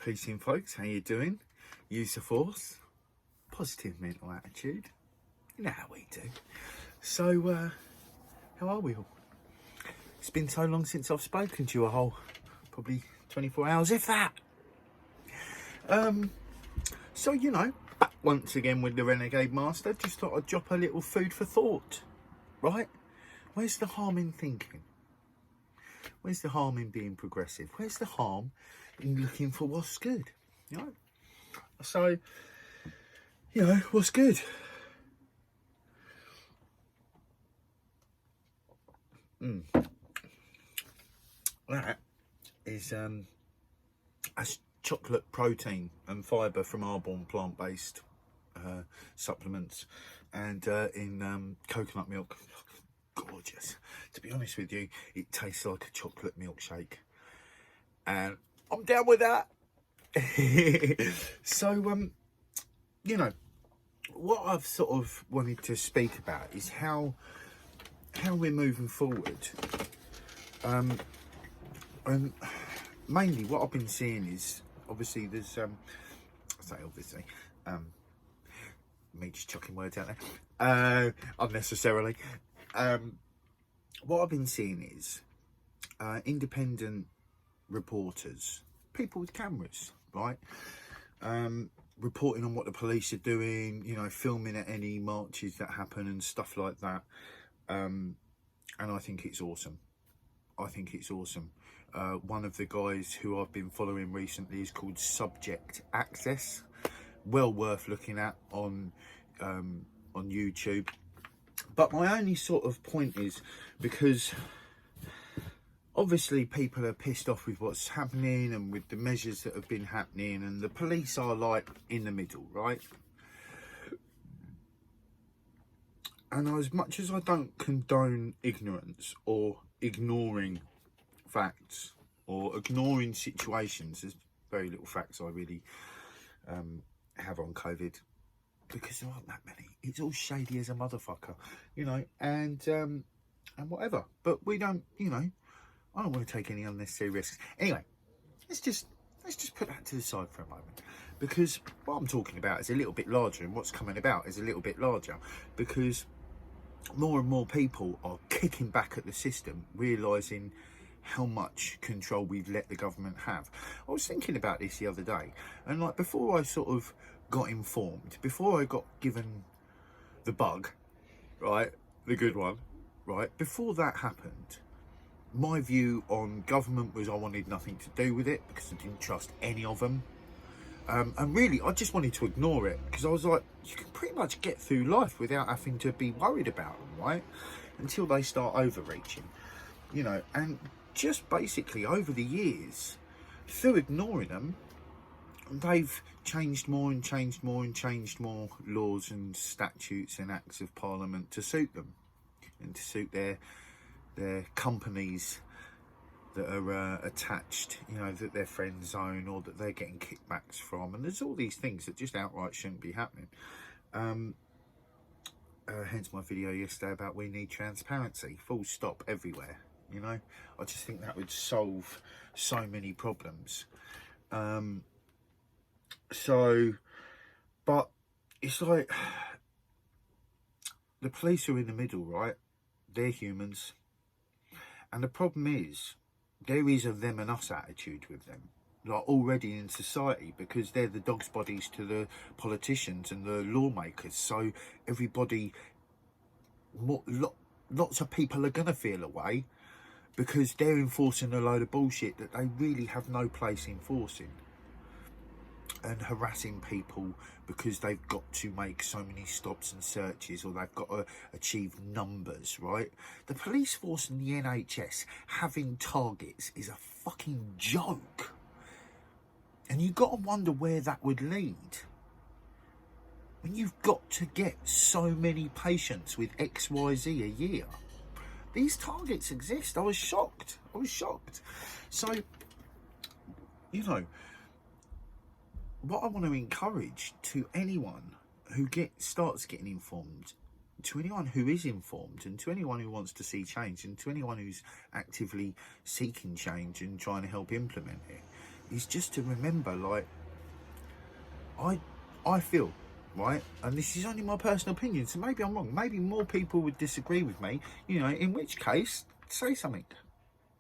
Peace in, folks. How you doing? Use the force. Positive mental attitude. You know how we do. So, how are we all? It's been so long since I've spoken to you, a whole probably 24 hours, if that. So, back once again with the Renegade Master. Just thought I'd drop a little food for thought, right? Where's the harm in thinking? Where's the harm in being progressive? Where's the harm in looking for what's good? So, what's good? That is as chocolate, protein and fibre from Arbonne plant-based supplements, and in coconut milk. Gorgeous. To be honest with you, it tastes like a chocolate milkshake, and I'm down with that. So, what I've sort of wanted to speak about is how we're moving forward. And mainly what I've been seeing is, obviously there's, me just chucking words out there, unnecessarily. What I've been seeing is independent reporters, people with cameras, right? Reporting on what the police are doing, filming at any marches that happen and stuff like that. And I think it's awesome. One of the guys who I've been following recently is called Subject Access. Well worth looking at on YouTube. But my only sort of point is, because obviously people are pissed off with what's happening and with the measures that have been happening, and the police are like in the middle, right? And as much as I don't condone ignorance or ignoring facts or ignoring situations, there's very little facts I really have on COVID, because there aren't that many. It's all shady as a motherfucker, and whatever. But we don't, I don't want to take any unnecessary risks. Anyway, let's just put that to the side for a moment, because what I'm talking about is a little bit larger, and what's coming about is a little bit larger, because more and more people are kicking back at the system, realising how much control we've let the government have. I was thinking about this the other day, and before I sort of got informed, before I got given the bug, right, the good one, right, before that happened, my view on government was I wanted nothing to do with it, because I didn't trust any of them. And really, I just wanted to ignore it, because I was like, you can pretty much get through life without having to be worried about them, right? Until they start overreaching, and just basically over the years, through ignoring them, they've changed more and changed more and changed more laws and statutes and acts of parliament to suit them and to suit their companies that are attached, that their friends own or that they're getting kickbacks from. And there's all these things that just outright shouldn't be happening. Hence my video yesterday about we need transparency, full stop, everywhere. I just think that would solve so many problems. But it's like the police are in the middle, right? They're humans. And the problem is, there is a them and us attitude with them, already in society, because they're the dog's bodies to the politicians and the lawmakers. So everybody, lots of people are going to feel away, because they're enforcing a load of bullshit that they really have no place enforcing, and harassing people because they've got to make so many stops and searches, or they've got to achieve numbers, right? The police force and the NHS having targets is a fucking joke. And you've got to wonder where that would lead. When you've got to get so many patients with XYZ a year. These targets exist. I was shocked. So, what I want to encourage to anyone who starts getting informed, to anyone who is informed, and to anyone who wants to see change, and to anyone who's actively seeking change and trying to help implement it, is just to remember, like, I feel, right, and this is only my personal opinion, so maybe I'm wrong, maybe more people would disagree with me, you know, in which case, say something.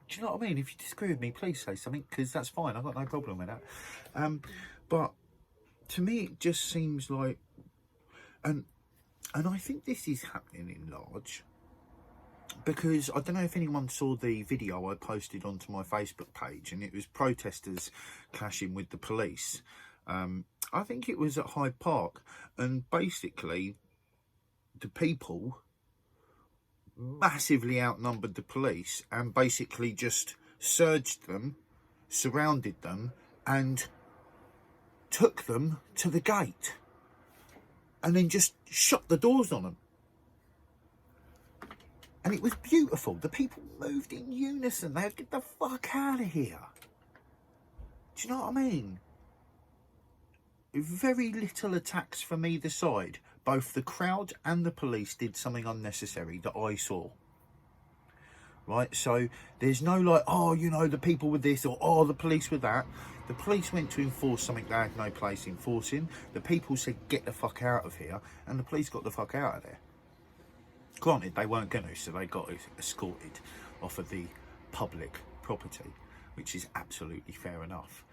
Do you know what I mean? If you disagree with me, please say something, because that's fine, I've got no problem with that. But to me, it just seems like, and I think this is happening in large, because I don't know if anyone saw the video I posted onto my Facebook page, and it was protesters clashing with the police. I think it was at Hyde Park, and basically the people massively outnumbered the police and basically just surged them, surrounded them, and took them to the gate, and then just shut the doors on them. And it was beautiful. The people moved in unison. They had to get the fuck out of here. Do you know what I mean? Very little attacks from either side. Both the crowd and the police did something unnecessary that I saw. Right? So there's no like, oh, you know, the people with this, or oh, the police with that. The police went to enforce something they had no place enforcing. The people said, get the fuck out of here. And the police got the fuck out of there. Granted, they weren't going to, so they got escorted off of the public property, which is absolutely fair enough.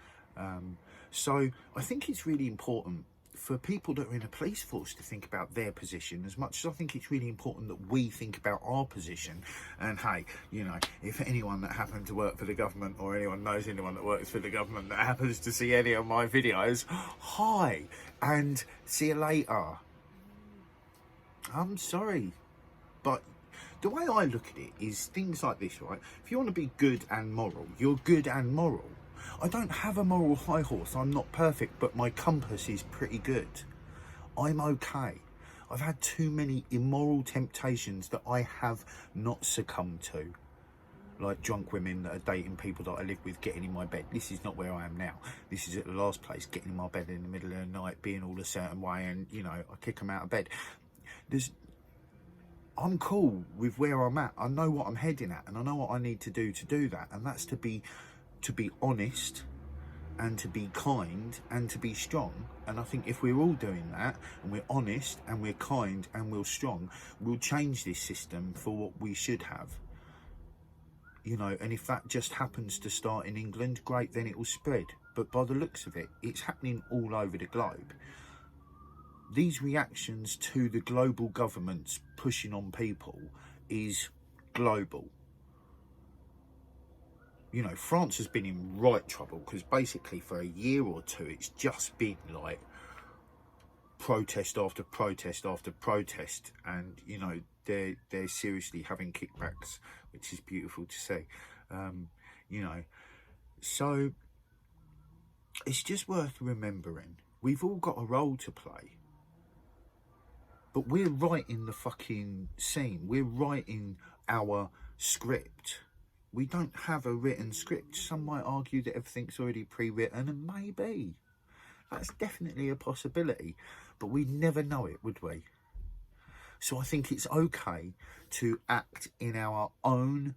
So I think it's really important for people that are in a police force to think about their position as much as I think it's really important that we think about our position. And hey, you know, if anyone that happened to work for the government, or anyone knows anyone that works for the government that happens to see any of my videos, hi, and see you later. I'm sorry. But the way I look at it is things like this, right? If you want to be good and moral, you're good and moral. I don't have a moral high horse. I'm not perfect, but my compass is pretty good. I'm okay. I've had too many immoral temptations that I have not succumbed to. Like drunk women that are dating people that I live with, getting in my bed. This is not where I am now. This is at the last place, getting in my bed in the middle of the night, being all a certain way, and, you know, I kick them out of bed. I'm cool with where I'm at. I know what I'm heading at, and I know what I need to do that, and that's to be honest, and to be kind, and to be strong. And I think if we're all doing that, and we're honest and we're kind and we're strong, we'll change this system for what we should have, you know. And if that just happens to start in England, great, then it will spread. But by the looks of it, it's happening all over the globe. These reactions to the global governments pushing on people is global. You know, France has been in right trouble, because basically for a year or two it's just been like protest after protest after protest, and, you know, they're seriously having kickbacks, which is beautiful to see. You know, so it's just worth remembering we've all got a role to play. But we're writing the fucking scene. We're writing our script. We don't have a written script. Some might argue that everything's already pre-written, and maybe. That's definitely a possibility. But we'd never know it, would we? So I think it's okay to act in our own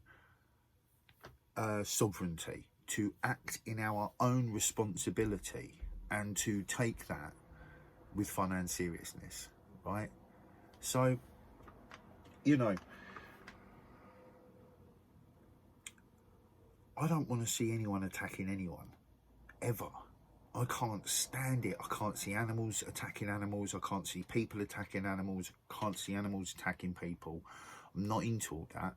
sovereignty, to act in our own responsibility, and to take that with fun and seriousness, right? So, you know, I don't want to see anyone attacking anyone, ever. I can't stand it. I can't see animals attacking animals. I can't see people attacking animals. I can't see animals attacking people. I'm not into all that.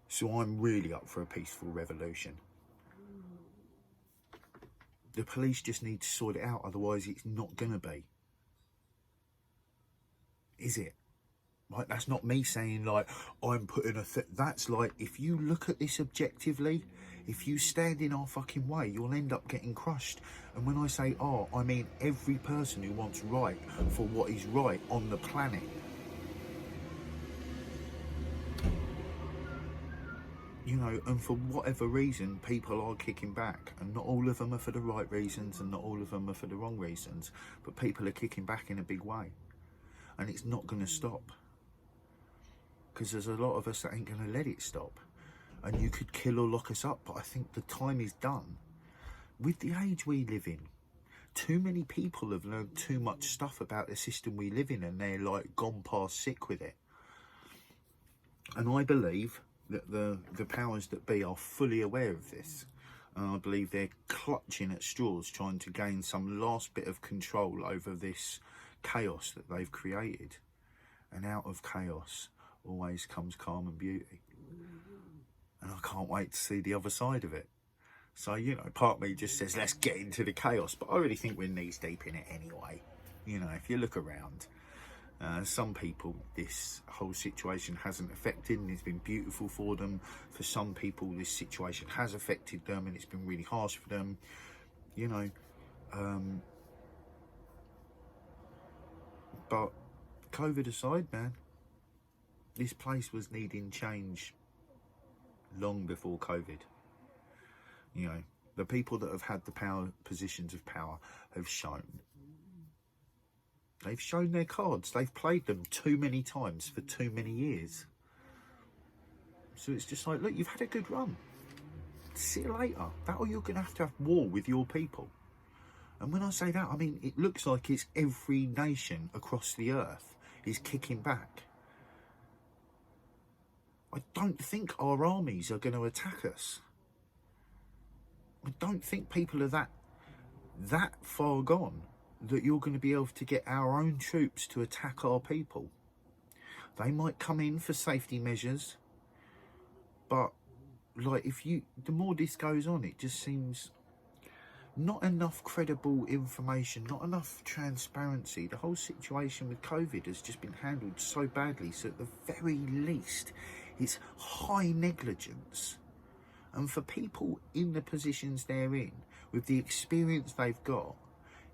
So I'm really up for a peaceful revolution. The police just need to sort it out, otherwise it's not going to be. Is it? Like, that's not me saying, like, I'm putting that's like, if you look at this objectively, if you stand in our fucking way, you'll end up getting crushed. And when I say I mean every person who wants right for what is right on the planet. You know, and for whatever reason, people are kicking back, and not all of them are for the right reasons, and not all of them are for the wrong reasons, but people are kicking back in a big way. And it's not going to stop, because there's a lot of us that ain't going to let it stop. And you could kill or lock us up, but I think the time is done. with the age we live in, too many people have learned too much stuff about the system we live in, and they're like gone past sick with it. And I believe that the powers that be are fully aware of this. And I believe they're clutching at straws, trying to gain some last bit of control over this chaos that they've created. And out of chaos always comes calm and beauty. And I can't wait to see the other side of it. So, you know, part of me just says, let's get into the chaos. But I really think we're knees deep in it anyway. You know, if you look around, some people this whole situation hasn't affected and it's been beautiful for them. For some people this situation has affected them and it's been really harsh for them. You know, but COVID aside, man, this place was needing change long before COVID. You know, the people that have had the positions of power have shown. They've shown their cards. They've played them too many times for too many years. So it's just like, look, you've had a good run. See you later. That or you're going to have war with your people. And when I say that, I mean, it looks like it's every nation across the earth is kicking back. I don't think our armies are going to attack us. I don't think people are that far gone that you're going to be able to get our own troops to attack our people. They might come in for safety measures, but like the more this goes on, it just seems not enough credible information, not enough transparency. The whole situation with COVID has just been handled so badly, so at the very least it's high negligence. And for people in the positions they're in, with the experience they've got,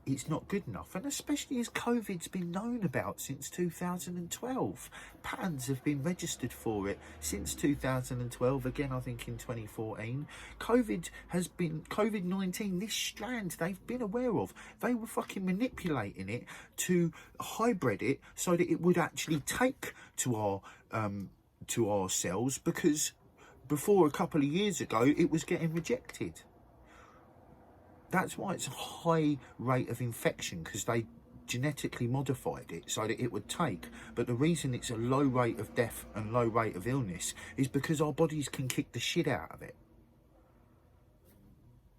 it's not good enough. And especially as COVID's been known about since 2012. Patterns have been registered for it since 2012, again I think in 2014. COVID-19, this strand they've been aware of. They were fucking manipulating it to hybrid it so that it would actually take to our cells, because before a couple of years ago it was getting rejected. That's why it's a high rate of infection, because they genetically modified it so that it would take. But the reason it's a low rate of death and low rate of illness is because our bodies can kick the shit out of it.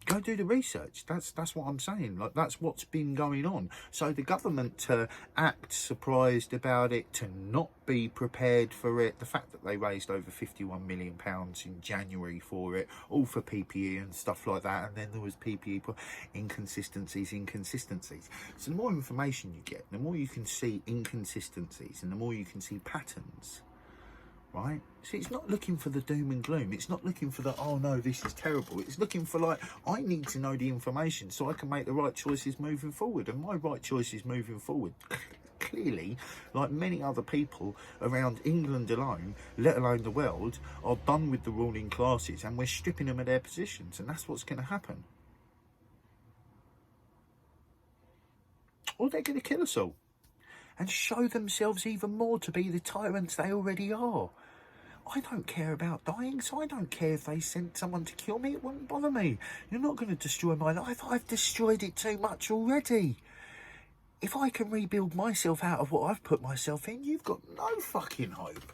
Go do the research. That's what I'm saying. Like, that's what's been going on. So the government to act surprised about it, to not be prepared for it, the fact that they raised over £51 million in January for it, all for PPE and stuff like that, and then there was PPE inconsistencies. So the more information you get, the more you can see inconsistencies and the more you can see patterns. Right? See, it's not looking for the doom and gloom. It's not looking for the, oh no, this is terrible. It's looking for, like, I need to know the information so I can make the right choices moving forward. And my right choices moving forward, clearly, like many other people around England alone, let alone the world, are done with the ruling classes and we're stripping them of their positions. And that's what's going to happen. Or they're going to kill us all and show themselves even more to be the tyrants they already are. I don't care about dying, so I don't care if they sent someone to kill me. It wouldn't bother me. You're not going to destroy my life. I've destroyed it too much already. If I can rebuild myself out of what I've put myself in, you've got no fucking hope.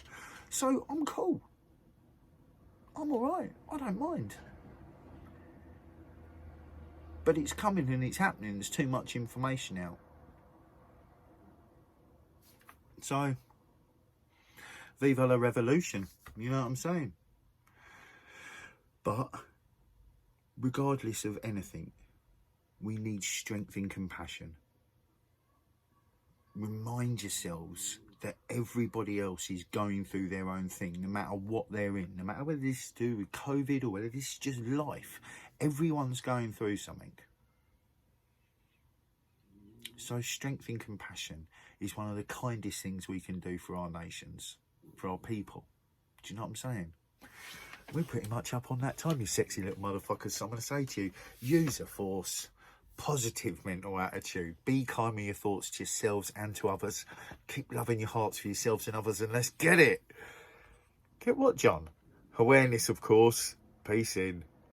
So I'm cool. I'm alright. I don't mind. But it's coming and it's happening. There's too much information out. So, viva la revolution, you know what I'm saying? But, regardless of anything, we need strength and compassion. Remind yourselves that everybody else is going through their own thing, no matter what they're in, no matter whether this is to do with COVID or whether this is just life. Everyone's going through something. So strength and compassion is one of the kindest things we can do for our nations, for our people. Do you know what I'm saying? We're pretty much up on that time, you sexy little motherfuckers. So I'm going to say to you, use a force, positive mental attitude. Be kind with your thoughts to yourselves and to others. Keep loving your hearts for yourselves and others, and let's get it. Get what, John? Awareness, of course. Peace in.